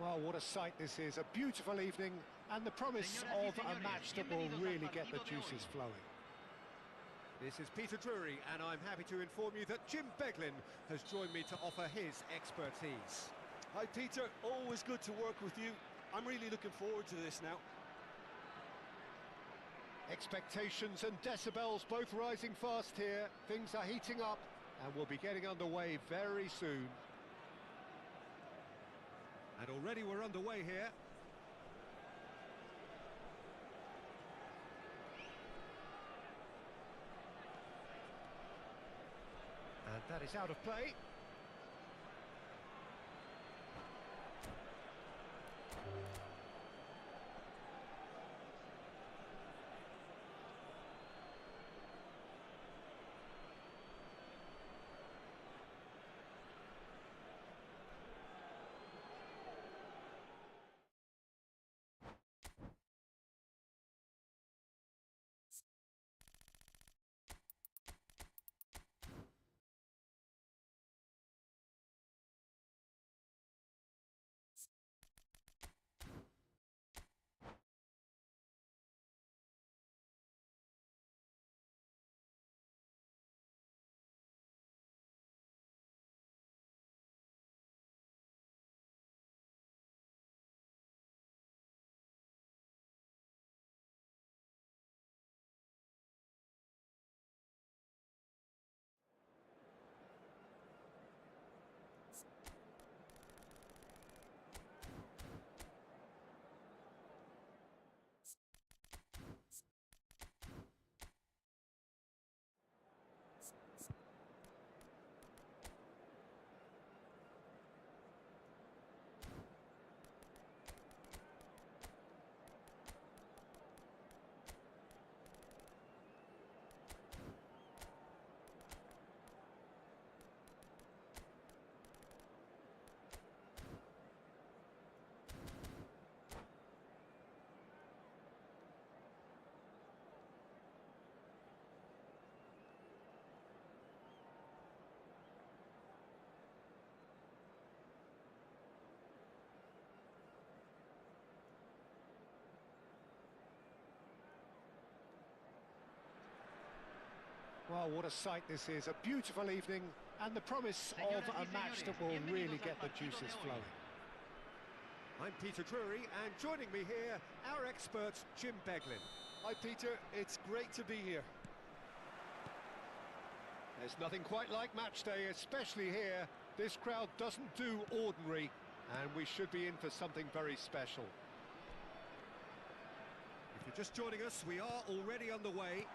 Well, what a sight this is. A beautiful evening and the promise of a match that will really get the juices flowing. This is Peter Drury, and I'm happy to inform you that Jim Beglin has joined me to offer his expertise. Hi Peter, always good to work with you. I'm really looking forward to this now. Expectations and decibels both rising fast here. Things are heating up and we'll be getting underway very soon. And already we're underway here. And that is out of play. Well, what a sight this is. A beautiful evening and the promise of a match that will really get the juices flowing. I'm Peter Drury, and joining me here, our expert, Jim Beglin. Hi Peter, it's great to be here. There's nothing quite like match day, especially here. This crowd doesn't do ordinary, and we should be in for something very special. If you're just joining us, we are already underway.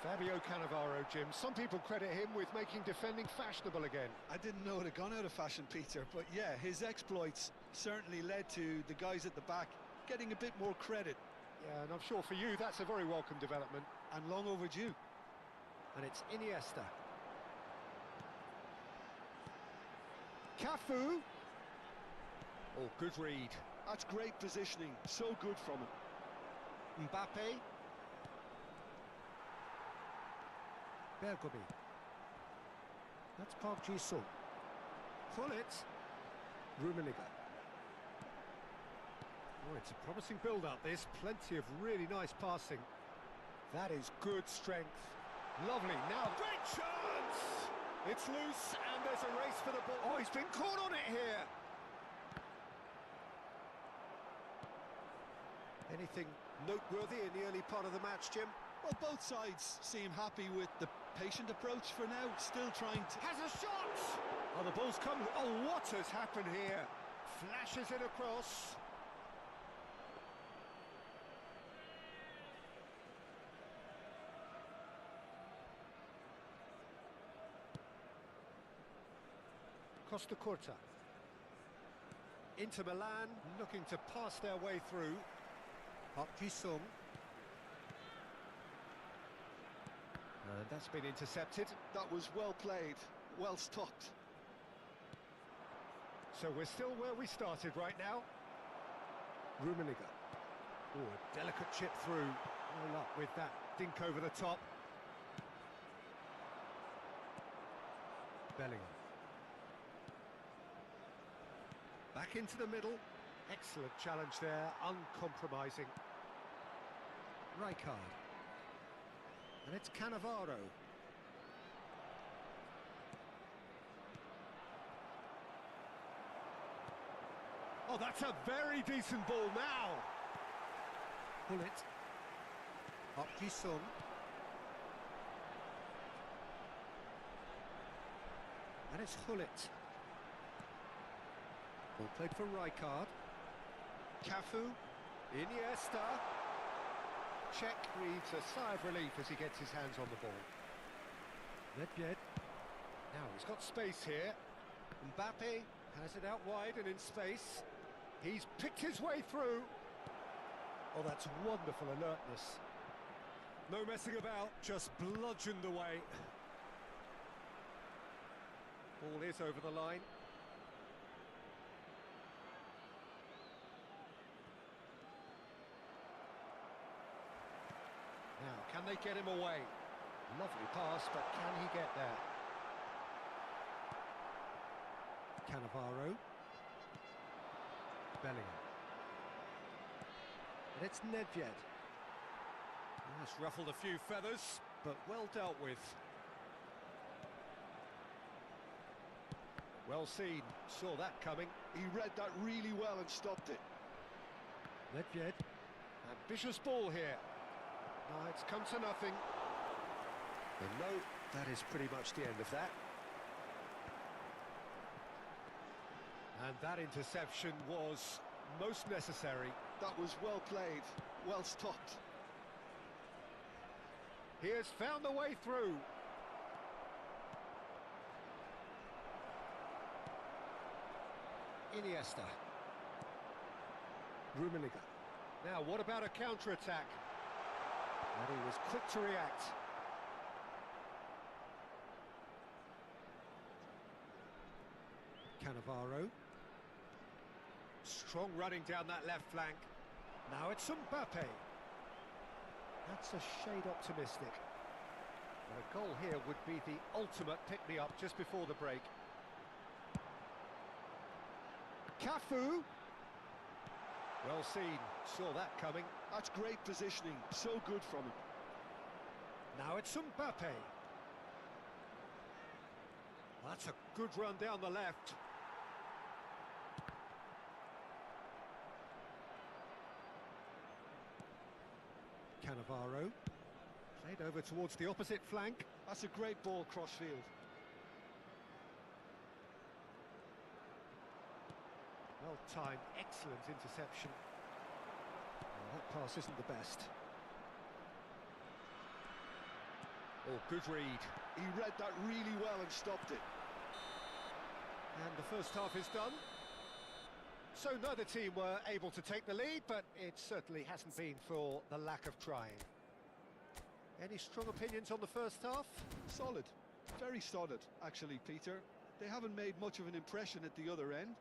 Fabio Cannavaro, Jim. Some people credit him with making defending fashionable again. I didn't know it had gone out of fashion, Peter, but yeah, his exploits certainly led to the guys at the back getting a bit more credit. Yeah, and I'm sure for you that's a very welcome development. And long overdue. And it's Iniesta. Cafu. Oh, good read. That's great positioning, so good from him. Mbappe. Bergomi. That's Park Ji-sung. Gullit. Rummenigge. Oh, it's a promising build-up, this. Plenty of really nice passing. That is good strength. Lovely. Now, great chance! It's loose, and there's a race for the ball. Oh, he's been caught on it here. Anything noteworthy in the early part of the match, Jim? Well, both sides seem happy with the patient approach for now, still trying to... Has a shot! Oh, the ball's come... Oh, what has happened here? Flashes it across. Costa Curta. Inter Milan looking to pass their way through. Park Ji-sung. And that's been intercepted. That was well played, well stopped. So we're still where we started right now. Rummenigge. Oh, a delicate chip through. No luck with that dink over the top. Bellingham. Back into the middle. Excellent challenge there, uncompromising. Rijkaard. And it's Cannavaro. Oh, that's a very decent ball now. Pull it. Up Ji-sung. And it's Hullet. Ball played for Rijkaard. Cafu. Iniesta. Czech breathes a sigh of relief as he gets his hands on the ball. Nedved. Now he's got space here. Mbappe has it out wide and in space. He's picked his way through. Oh, that's wonderful alertness. No messing about, just bludgeoned away. Ball is over the line. Now, can they get him away? Lovely pass, but can he get there? Cannavaro. Bellingham. And it's Nedved. That's ruffled a few feathers, but well dealt with. Well seen, saw that coming. He read that really well and stopped it. Nedved. Ambitious ball here. No, it's come to nothing. And no, that is pretty much the end of that. And that interception was most necessary. That was well played, well stopped. He has found the way through. Iniesta. Rummenigge. Now, what about a counter-attack? And he was quick to react. Cannavaro. Strong running down that left flank. Now it's Mbappe. That's a shade optimistic. And a goal here would be the ultimate pick-me-up just before the break. Cafu. Well seen, saw that coming. That's great positioning, so good from him. Now it's Mbappe. That's a good run down the left. Cannavaro. Played over towards the opposite flank. That's a great ball cross-field. Well-timed, excellent interception. Well, that pass isn't the best. Oh, good read. He read that really well and stopped it. And the first half is done. So neither team were able to take the lead, but it certainly hasn't been for the lack of trying. Any strong opinions on the first half? Solid, very solid, actually, Peter. They haven't made much of an impression at the other end,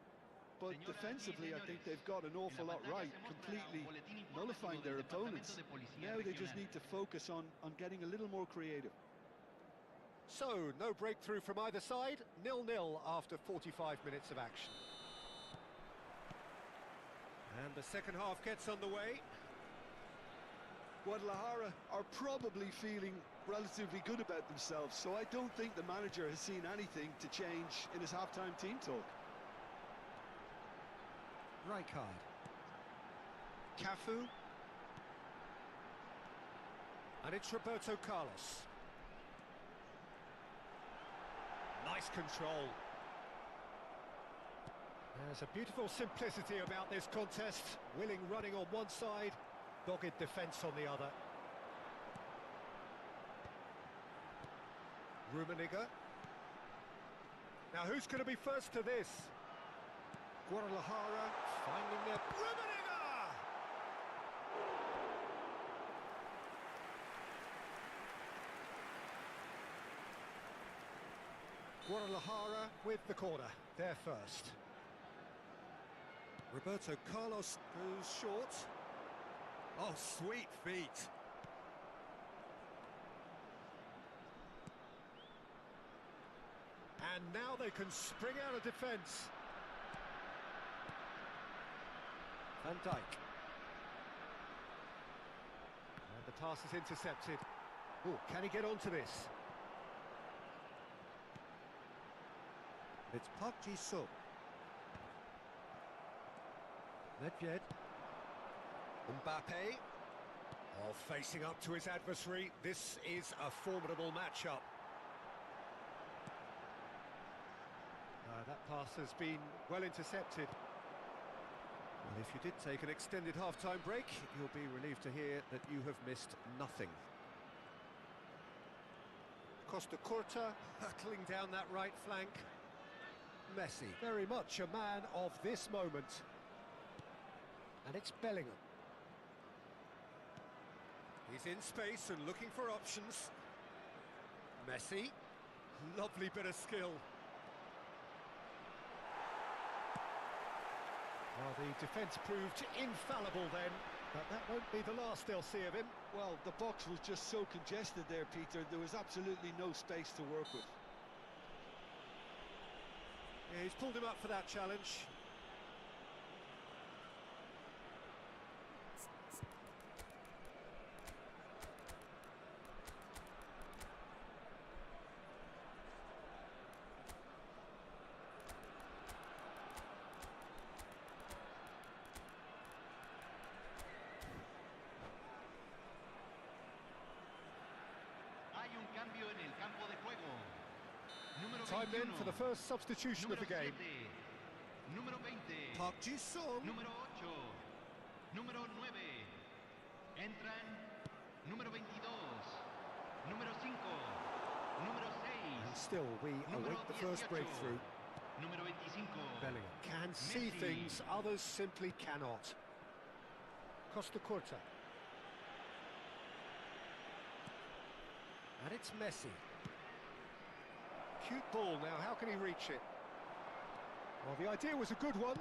but defensively I think they've got an awful lot right, completely nullifying their opponents. Now they just need to focus on getting a little more creative. So, no breakthrough from either side, 0-0 after 45 minutes of action. And the second half gets underway. Guadalajara are probably feeling relatively good about themselves, so I don't think the manager has seen anything to change in his half-time team talk. Rijkaard. Cafu. And it's Roberto Carlos. Nice control. There's a beautiful simplicity about this contest. Willing running on one side, dogged defence on the other. Rummenigge. Now who's going to be first to this? Guadalajara finding their... Rummenigge! Guadalajara with the corner, they're first. Roberto Carlos goes short. Oh, sweet feet. And now they can spring out of defence. Van Dijk. And the pass is intercepted. Oh, can he get onto this? It's Park Ji-sung. Nedved. Mbappe. Oh, facing up to his adversary. This is a formidable matchup. That pass has been well intercepted. Well, if you did take an extended half-time break, you'll be relieved to hear that you have missed nothing. Costa Curta hurtling down that right flank. Messi, very much a man of this moment. And it's Bellingham. He's in space and looking for options. Messi, lovely bit of skill. Well, the defence proved infallible then, but that won't be the last they'll see of him. Well, the box was just so congested there, Peter. There was absolutely no space to work with. Yeah, he's pulled him up for that challenge. Time then for the first substitution of the game. Número 20. Park Ji-sung. Número 8. Número 9. Entran número 22. Número 5. Número 6. And still, we await the first breakthrough. Número 25. Bellingham can see Messi. things others simply cannot. Costa Curta. And it's Messi. Cute ball now, how can he reach it? Well, the idea was a good one.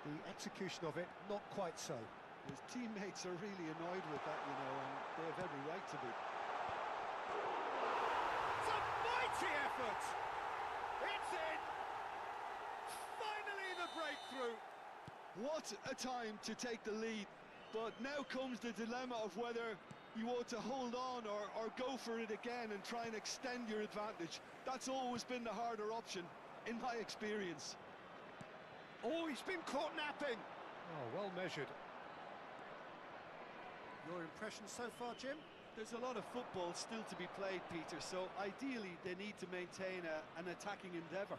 The execution of it, not quite so. His teammates are really annoyed with that, you know, and they have every right to be. It's a mighty effort! It's in! Finally the breakthrough! What a time to take the lead. But now comes the dilemma of whether you ought to hold on or go for it again and try and extend your advantage. That's always been the harder option, in my experience. Oh, he's been caught napping! Oh, well measured. Your impression so far, Jim? There's a lot of football still to be played, Peter, so ideally they need to maintain an attacking endeavour.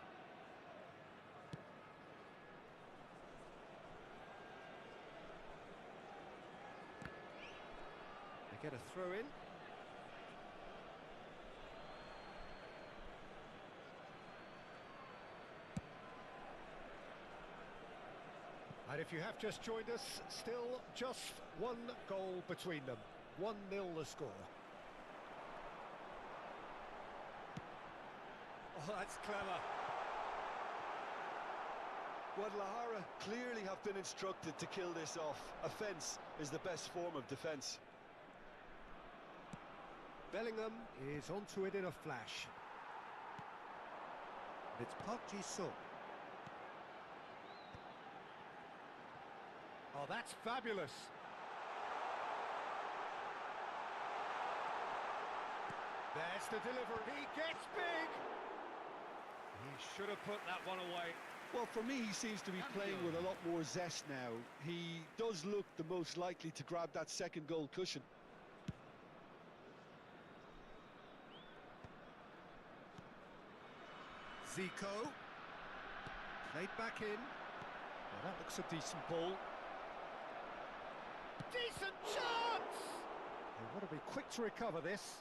They get a throw in. And if you have just joined us, still just one goal between them. 1-0 the score. Oh, that's clever. Guadalajara clearly have been instructed to kill this off. Offence is the best form of defence. Bellingham is onto it in a flash. It's Park Ji-sung. Oh, that's fabulous. There's the delivery. He gets big. He should have put that one away. Well, for me, he seems to be playing with a lot more zest now. He does look the most likely to grab that second goal cushion. Zico. Played back in. Well, that looks a decent ball. Decent chance! They want to be quick to recover this.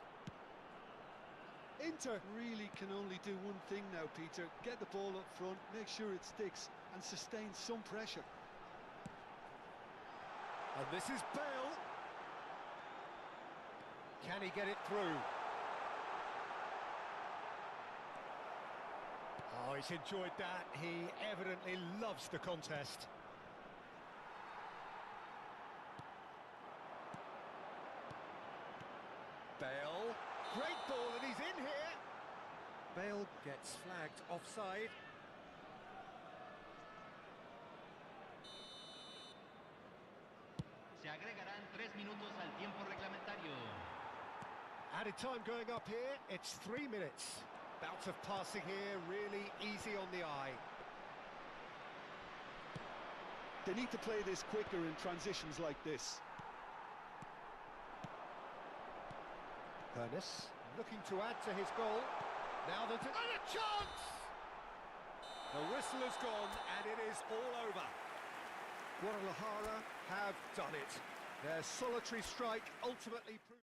Inter really can only do one thing now, Peter. Get the ball up front, make sure it sticks, and sustain some pressure. And this is Bale. Can he get it through? Oh, he's enjoyed that. He evidently loves the contest. Bale. Great ball, and he's in here. Bale gets flagged offside. Added time going up here, it's 3 minutes. Bout of passing here, really easy on the eye. They need to play this quicker in transitions like this. Furness looking to add to his goal. Now that and a chance! The whistle has gone and it is all over. Guadalajara have done it. Their solitary strike ultimately proved...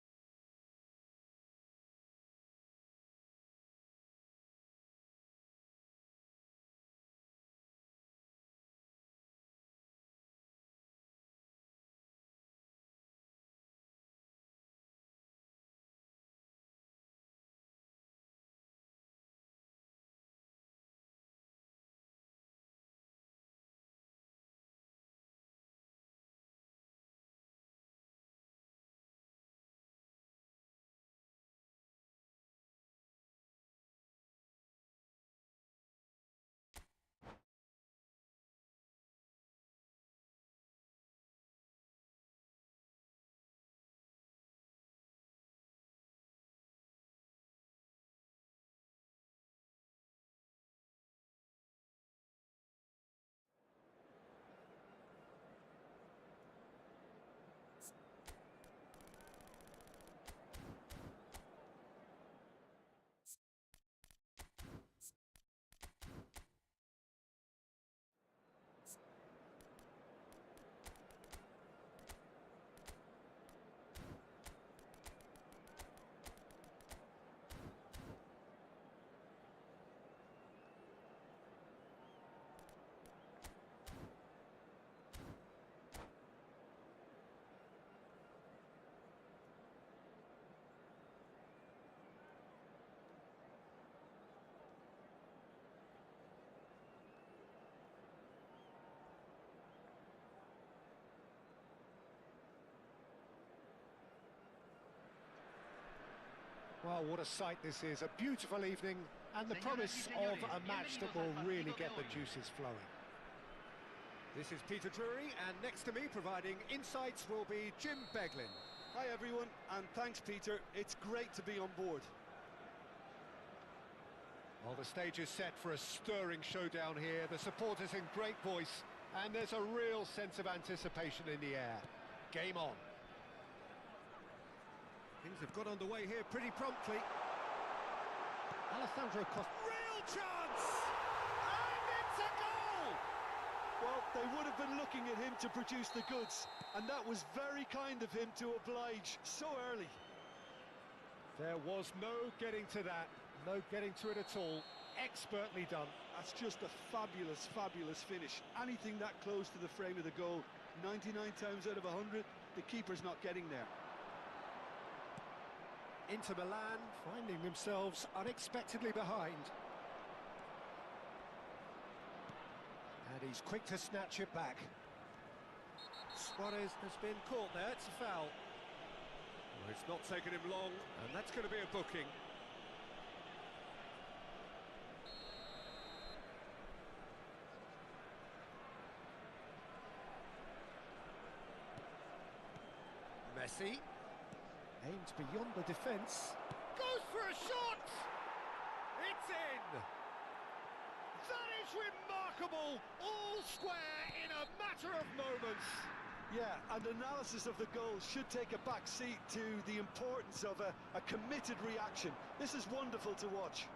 Well, what a sight this is. A beautiful evening and the promise of a match that will really get the juices flowing. This is Peter Drury, and next to me providing insights will be Jim Beglin. Hi everyone, and thanks Peter. It's great to be on board. Well, the stage is set for a stirring showdown here. The supporters in great voice, and there's a real sense of anticipation in the air. Game on. Things have got underway here pretty promptly. Alessandro Costa. Real chance! And it's a goal! Well, they would have been looking at him to produce the goods, and that was very kind of him to oblige so early. There was no getting to that, no getting to it at all. Expertly done. That's just a fabulous, fabulous finish. Anything that close to the frame of the goal, 99 times out of 100, the keeper's not getting there. Inter Milan finding themselves unexpectedly behind. And he's quick to snatch it back. Suarez has been caught there, it's a foul. Well, it's not taken him long, and that's going to be a booking. Messi. Aimed beyond the defence. Goes for a shot! It's in! That is remarkable! All square in a matter of moments. Yeah, and analysis of the goal should take a back seat to the importance of a committed reaction. This is wonderful to watch.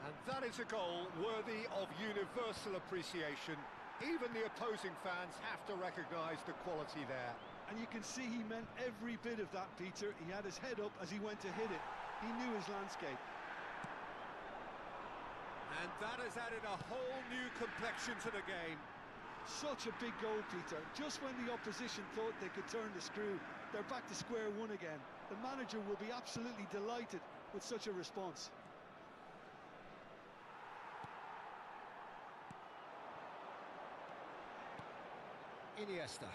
And that is a goal worthy of universal appreciation. Even the opposing fans have to recognise the quality there. And you can see he meant every bit of that, Peter. He had his head up as he went to hit it. He knew his landscape. And that has added a whole new complexion to the game. Such a big goal, Peter. Just when the opposition thought they could turn the screw, they're back to square one again. The manager will be absolutely delighted with such a response. Iniesta.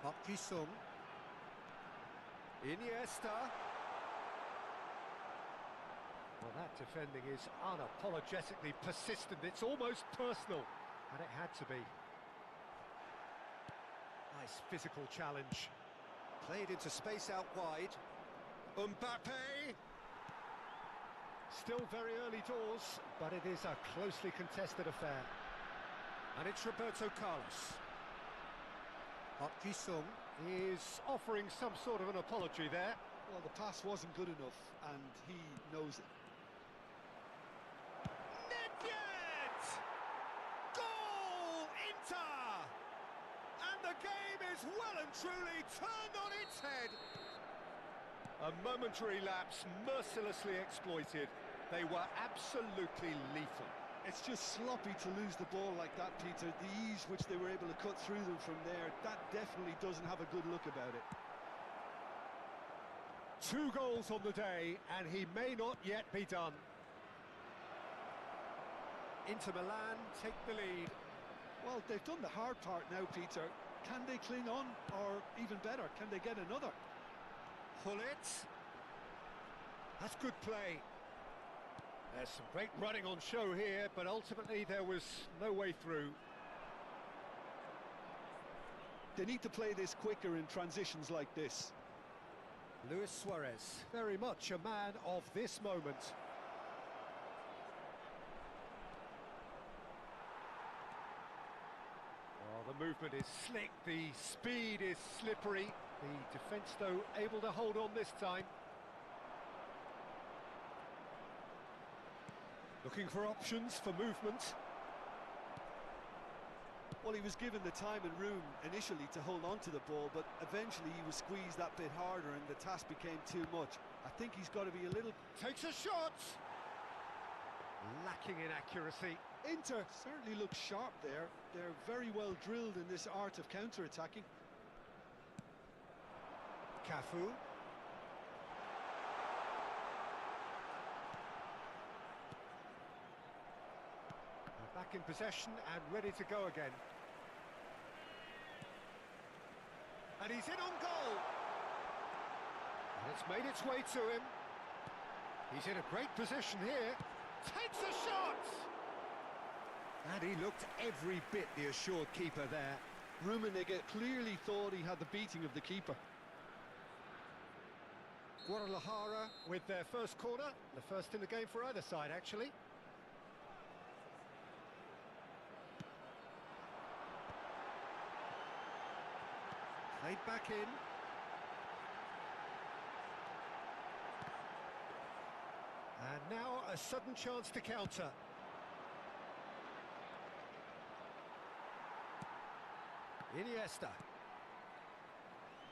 Park Ji-sung. Iniesta. Well, that defending is unapologetically persistent. It's almost personal, and it had to be. Nice physical challenge. Played into space out wide. Mbappe. Still very early doors, but it is a closely contested affair. And it's Roberto Carlos. Park Ji-sung is offering some sort of an apology there. Well, the pass wasn't good enough, and he knows it. Nedved! Goal! Inter! And the game is well and truly turned on its head. A momentary lapse mercilessly exploited. They were absolutely lethal. It's just sloppy to lose the ball like that, Peter. The ease which they were able to cut through them from there, that definitely doesn't have a good look about it. 2 goals on the day, and he may not yet be done. Inter Milan take the lead. Well, they've done the hard part now, Peter. Can they cling on, or even better, can they get another? Pull it. That's good play. There's some great running on show here, but ultimately there was no way through. They need to play this quicker in transitions like this. Luis Suarez, very much a man of this moment. Well, the movement is slick, the speed is slippery. The defence, though, able to hold on this time. Looking for options for movement. Well, he was given the time and room initially to hold on to the ball, but eventually he was squeezed that bit harder and the task became too much. I think he's got to be a little... Takes a shot! Lacking in accuracy. Inter certainly looks sharp there. They're very well drilled in this art of counter-attacking. Cafu. Back in possession and ready to go again. And he's in on goal. And it's made its way to him. He's in a great position here. Takes a shot! And he looked every bit the assured keeper there. Rummenigge clearly thought he had the beating of the keeper. Guadalajara with their first corner. The first in the game for either side, actually. Played back in. And now a sudden chance to counter. Iniesta.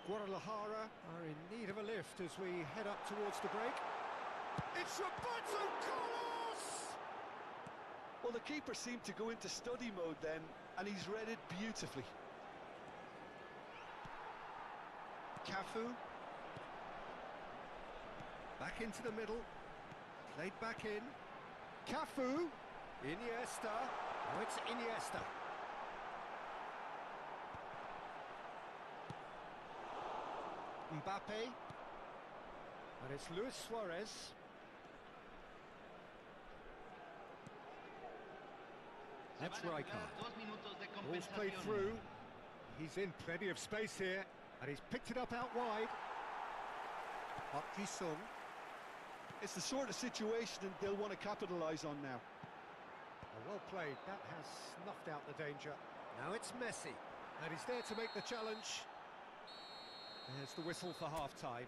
Guadalajara are in need of a lift as we head up towards the break. It's Roberto Carlos! Well, the keeper seemed to go into study mode then, and he's read it beautifully. Cafu. Back into the middle. Played back in. Cafu. Iniesta. Oh, it's Iniesta. Mbappe. And it's Luis Suarez. That's Rijkaard. Ball's played through. He's in plenty of space here. And he's picked it up out wide. Park Ji-sung. It's the sort of situation they'll want to capitalise on now. Well played. That has snuffed out the danger. Now it's Messi. And he's there to make the challenge. There's the whistle for half-time.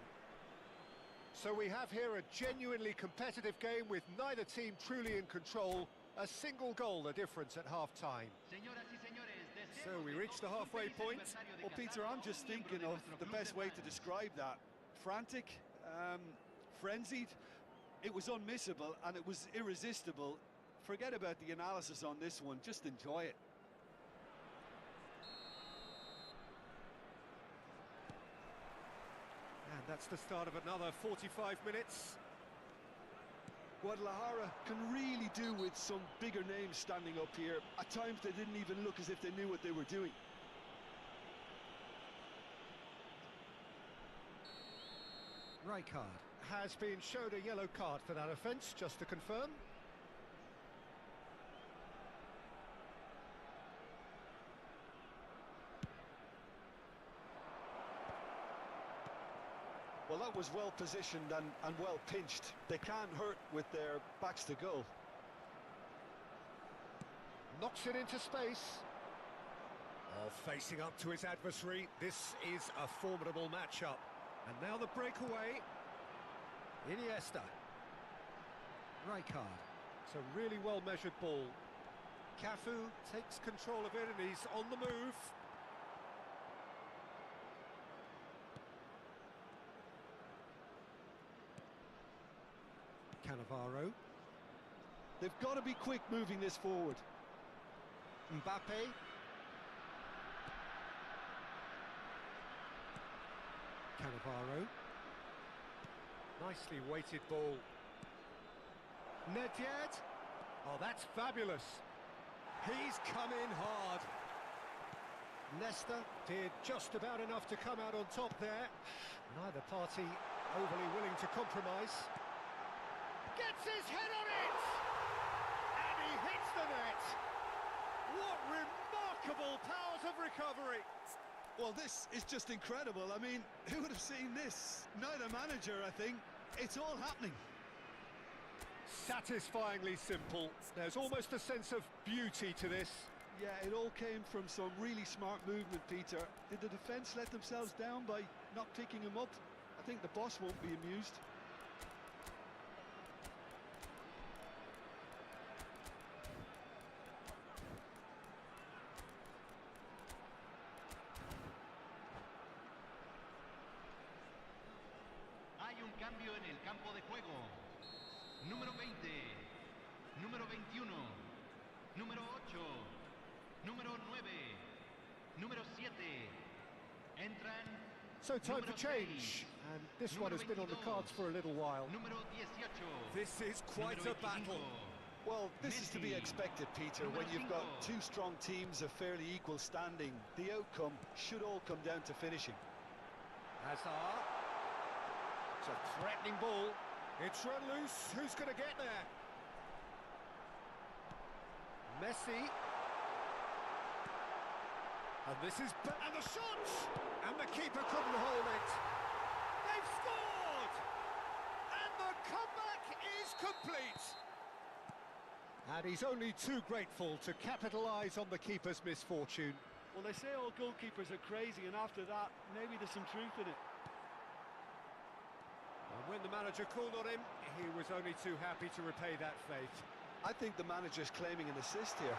So we have here a genuinely competitive game with neither team truly in control. A single goal the difference at half-time. So we reach the halfway point. Well, Peter, I'm just thinking of the best way to describe that. Frantic, frenzied. It was unmissable and it was irresistible. Forget about the analysis on this one, just enjoy it. And that's the start of another 45 minutes. Guadalajara can really do with some bigger names standing up here. At times they didn't even look as if they knew what they were doing. Rijkaard has been shown a yellow card for that offence, just to confirm. Well, that was well positioned and well pinched. They can't hurt with their backs to goal. Knocks it into space. Oh, facing up to his adversary. This is a formidable matchup. And now the breakaway. Iniesta. Rijkaard. It's a really well-measured ball. Cafu takes control of it and he's on the move. Cannavaro. They've got to be quick moving this forward. Mbappe. Cannavaro. Nicely weighted ball. Nedved. Oh, that's fabulous. He's come in hard. Leicester did just about enough to come out on top there. Neither party overly willing to compromise. Gets his head on it! And he hits the net! What remarkable powers of recovery! Well, this is just incredible. I mean, who would have seen this? Neither manager, I think. It's all happening. Satisfyingly simple. There's almost a sense of beauty to this. Yeah, it all came from some really smart movement, Peter. Did the defence let themselves down by not picking him up? I think the boss won't be amused. Hay un cambio en el campo de juego. Número 20, número 21, número 8, número 9, número 7. Entran. So time for change. And this one has been on the cards for a little while. Número 18. This is quite a battle. Well, this is to be expected, Peter. When you've got two strong teams of fairly equal standing, the outcome should all come down to finishing. Hazard. It's a threatening ball. It's run loose. Who's going to get there? Messi. And this is... And the shot! And the keeper couldn't hold it. They've scored! And the comeback is complete. And he's only too grateful to capitalise on the keeper's misfortune. Well, they say all goalkeepers are crazy, and after that, maybe there's some truth in it. And when the manager called on him, he was only too happy to repay that fate. I think the manager's claiming an assist here.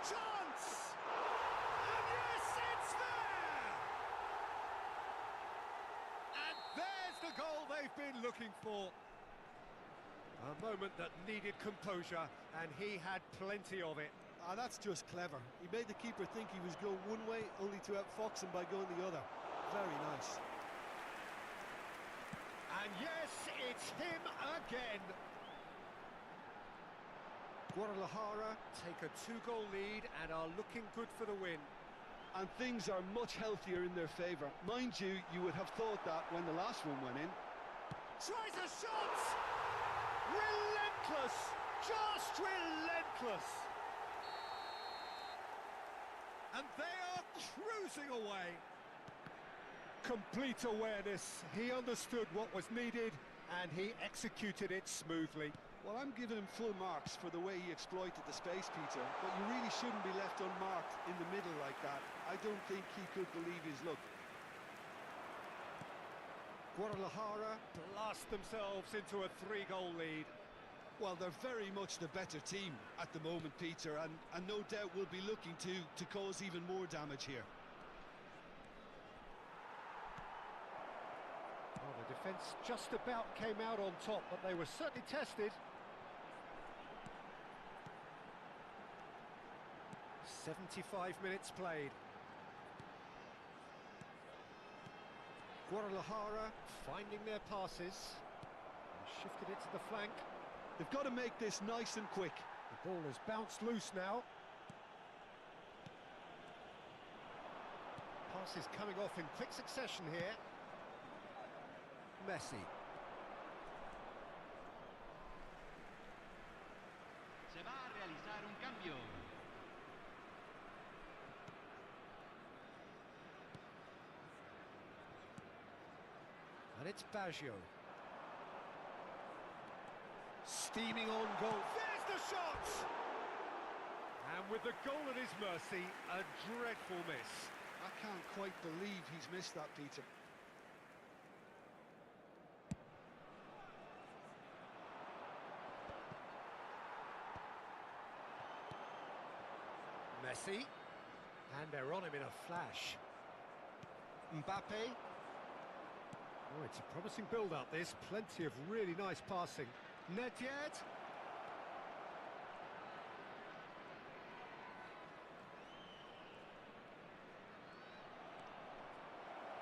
Chance! And yes, it's there! And there's the goal they've been looking for. A moment that needed composure, and he had plenty of it. Ah, that's just clever. He made the keeper think he was going one way, only to outfox him by going the other. Very nice. And yes, it's him again. Guadalajara take a 2-goal lead and are looking good for the win. And things are much healthier in their favour. Mind you, you would have thought that when the last one went in. Tries a shot! Relentless! Just relentless! And they are cruising away. Complete awareness. He understood what was needed and he executed it smoothly. Well, I'm giving him full marks for the way he exploited the space, Peter, but you really shouldn't be left unmarked in the middle like that. I don't think he could believe his luck. Guadalajara blast themselves into a 3-goal lead. Well, they're very much the better team at the moment, Peter, and no doubt will be looking to cause even more damage here. Well, the defence just about came out on top, but they were certainly tested. 75 minutes played. Guadalajara finding their passes. And shifted it to the flank. They've got to make this nice and quick. The ball has bounced loose now. Passes coming off in quick succession here. Messi. Se va a realizar un cambio. And And it's Baggio. Steaming on goal. There's the shot! And with the goal at his mercy, a dreadful miss. I can't quite believe he's missed that, Peter. Messi. And they're on him in a flash. Mbappe. Oh, it's a promising build-up, this. Plenty of really nice passing. Nedved.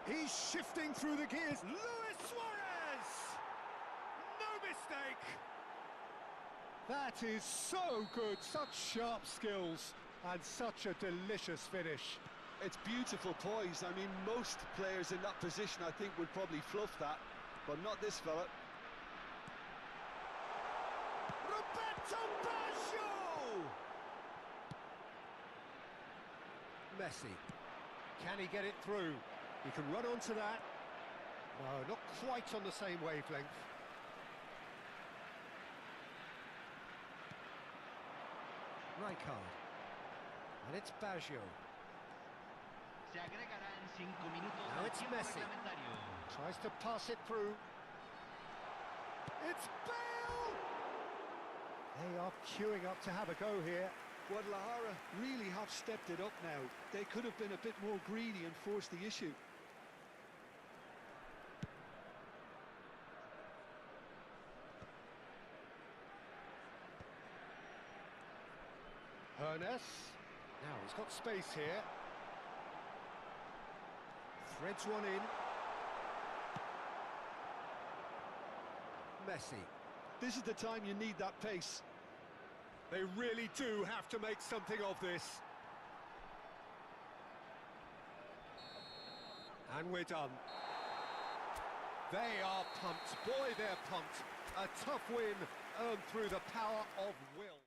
He's shifting through the gears. Luis Suarez! No mistake! That is so good. Such sharp skills and such a delicious finish. It's beautiful poise. I mean, most players in that position, I think, would probably fluff that, but not this fella. Roberto Baggio! Messi. Can he get it through? He can run onto that. No, not quite on the same wavelength. Rijkaard. And it's Baggio. Se agregarán 5 minutos Now del it's tiempo Messi. reglamentario. Tries to pass it through. It's Bale! They are queuing up to have a go here. Guadalajara really have stepped it up now. They could have been a bit more greedy and forced the issue. Hernes. Now he's got space here. Threads one in. Messi. This is the time you need that pace. They really do have to make something of this. And we're done. They are pumped. Boy, they're pumped. A tough win earned through the power of will.